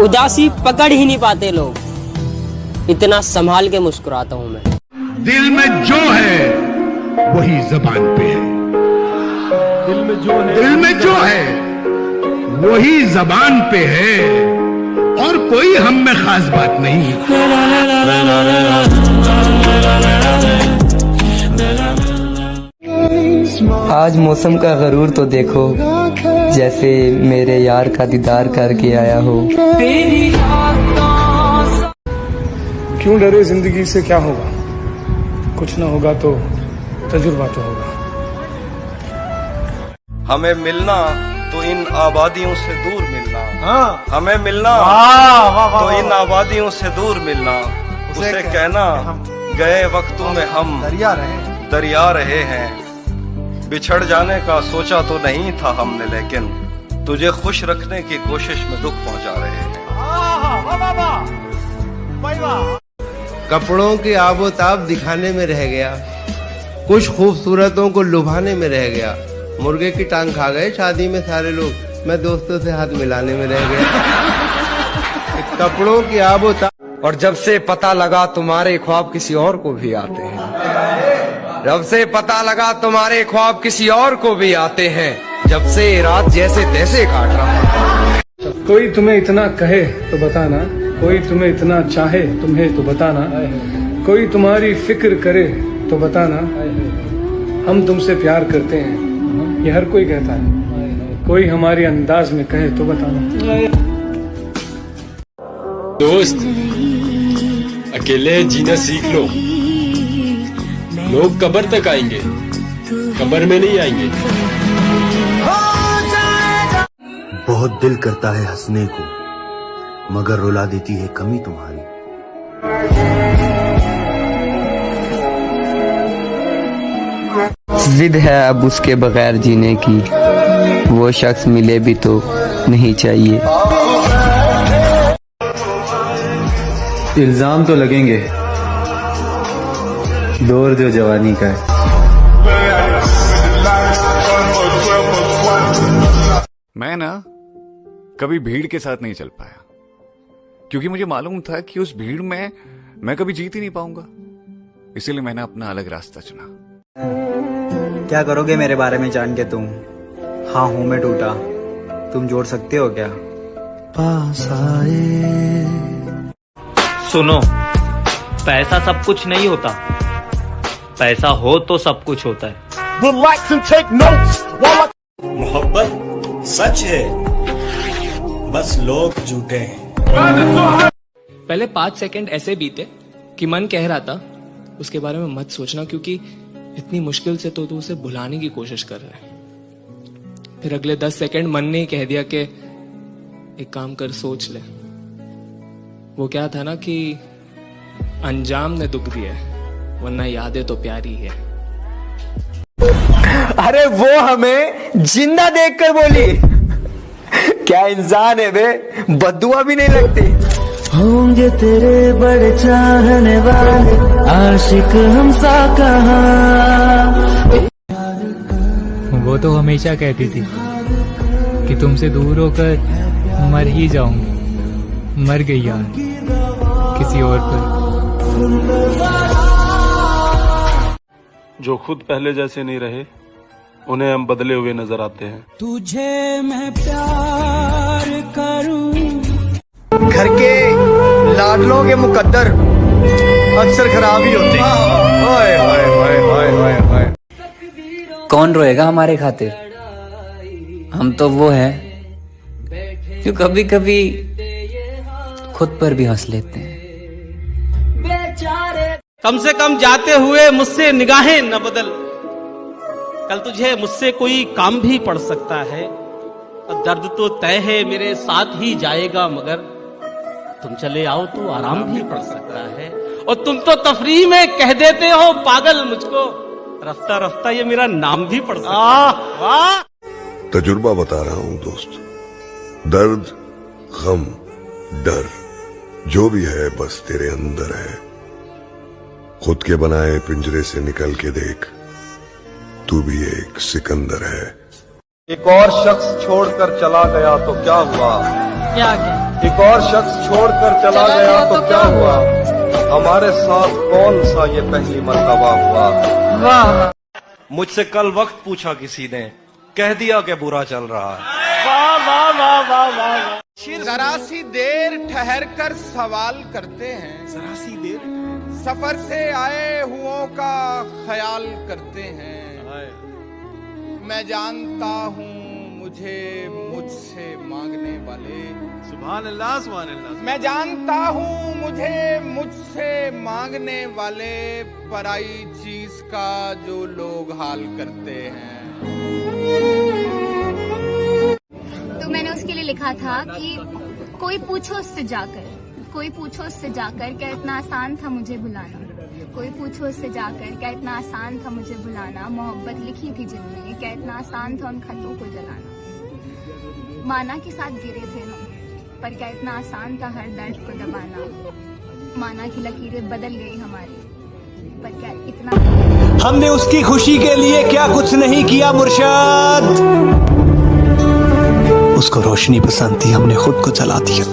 उदासी पकड़ ही नहीं पाते लोग, इतना संभाल के मुस्कुराता हूं मैं। दिल में जो है वही जबान पे है, दिल में जो है वही जबान पे है, और कोई हम में खास बात नहीं। आज मौसम का गरूर तो देखो, जैसे मेरे यार का दीदार करके आया हो। क्यों डरे, जिंदगी से क्या होगा, कुछ ना होगा तो तजुर्बा तो होगा। हमें मिलना तो इन आबादियों से दूर मिलना, हाँ। हमें मिलना तो इन आबादियों से दूर मिलना, उसे कहना गए वक्तों में हम दरिया रहे हैं। बिछड़ जाने का सोचा तो नहीं था हमने, लेकिन तुझे खुश रखने की कोशिश में दुख पहुंचा रहे हैं। कपड़ों के आबोताब दिखाने में रह गया, कुछ खूबसूरतों को लुभाने में रह गया। मुर्गे की टांग खा गए शादी में सारे लोग, मैं दोस्तों से हाथ मिलाने में रह गया। कपड़ों की आबोताब। और जब से पता लगा तुम्हारे ख्वाब किसी और को भी आते हैं, जब से पता लगा तुम्हारे ख्वाब किसी और को भी आते हैं, जब से रात जैसे तैसे काट रहा है। कोई तुम्हें इतना कहे तो बताना, कोई तुम्हें इतना चाहे तुम्हें तो बताना, कोई तुम्हारी फिक्र करे तो बताना, हम तुमसे प्यार करते हैं ये हर कोई कहता है, कोई हमारी अंदाज में कहे तो बताना। दोस्त, अकेले जीना सीख लो, लोग कब्र तक आएंगे, कब्र में नहीं आएंगे। बहुत दिल करता है हंसने को, मगर रुला देती है कमी तुम्हारी। जिद है अब उसके बगैर जीने की, वो शख्स मिले भी तो नहीं चाहिए। इल्जाम तो लगेंगे, दौर जो जवानी का है। मैं ना कभी भीड़ के साथ नहीं चल पाया, क्योंकि मुझे मालूम था कि उस भीड़ में मैं कभी जीत ही नहीं पाऊंगा। इसीलिए मैंने अपना अलग रास्ता चुना। क्या करोगे मेरे बारे में जान के तुम? हाँ हूं मैं टूटा, तुम जोड़ सकते हो क्या? पास आए। सुनो, पैसा सब कुछ नहीं होता, पैसा हो तो सब कुछ होता है। मोहब्बत सच है, बस लोग झूठे हैं। पहले 5 सेकंड ऐसे बीते कि मन कह रहा था उसके बारे में मत सोचना, क्योंकि इतनी मुश्किल से तो तू उसे भुलाने की कोशिश कर रहा है। फिर अगले 10 सेकंड मन ने ही कह दिया कि एक काम कर, सोच ले। वो क्या था ना कि अंजाम ने दुख दिया है, वरना यादें तो प्यारी है। अरे वो हमें जिंदा देखकर बोली, क्या इंसान है बे, बद्दुआ भी नहीं लगती। होंगे तेरे बड़े चाहने वाले, आशिक हमसा कहाँ। वो तो हमेशा कहती थी कि तुमसे दूर होकर मर ही जाऊंगी, मर गई यार किसी और पर। जो खुद पहले जैसे नहीं रहे, उन्हें हम बदले हुए नजर आते हैं। तुझे मैं प्यार करूं। घर के लाडलों के मुकद्दर अक्सर खराब ही होते हैं। ओए ओए ओए ओए ओए ओए। कौन रोएगा हमारे खातिर? हम तो वो हैं जो कभी कभी खुद पर भी हंस लेते हैं। कम से कम जाते हुए मुझसे निगाहें न बदल, कल तुझे मुझसे कोई काम भी पड़ सकता है। और दर्द तो तय है मेरे साथ ही जाएगा, मगर तुम चले आओ तो आराम भी पड़ सकता है। और तुम तो तफरीह में कह देते हो पागल मुझको, रफ्ता रफ्ता ये मेरा नाम भी पड़ सकता है। वाह! तजुर्बा बता रहा हूं दोस्त, दर्द, गम, डर जो भी है बस तेरे अंदर है। खुद के बनाए पिंजरे से निकल के देख, तू भी एक सिकंदर है। एक और शख्स छोड़कर चला गया तो क्या हुआ, क्या क्या एक और शख्स छोड़कर चला गया तो क्या हुआ, हमारे साथ कौन सा ये पहली मर्तबा हुआ। वाह। मुझसे कल वक्त पूछा किसी ने, कह दिया कि बुरा चल रहा है। वाह वाह वाह वाह वाह। जरा सी देर ठहर कर सवाल करते हैं, जरा सी देर सफर से आए हुओं का ख्याल करते हैं। मैं जानता हूँ मुझे मुझसे मांगने वाले, सुभान अल्लाह सुभान अल्लाह। मैं जानता हूँ मुझे मुझसे मांगने वाले पराई चीज का जो लोग हाल करते हैं। तो मैंने उसके लिए लिखा था कि कोई पूछो उससे जाकर, कोई पूछो उससे जाकर क्या इतना आसान था मुझे भुलाना, कोई पूछो उससे जाकर क्या इतना आसान था मुझे भुलाना। मोहब्बत लिखी थी जिनमें क्या इतना आसान था उन खतों को जलाना। माना के साथ गिरे थे हम, पर क्या इतना आसान था हर दर्द को दबाना। माना की लकीरें बदल गई हमारी, पर क्या इतना। हमने उसकी खुशी के लिए क्या कुछ नहीं किया मुर्शद, उसको रोशनी पसंद थी, हमने खुद को जला दिया।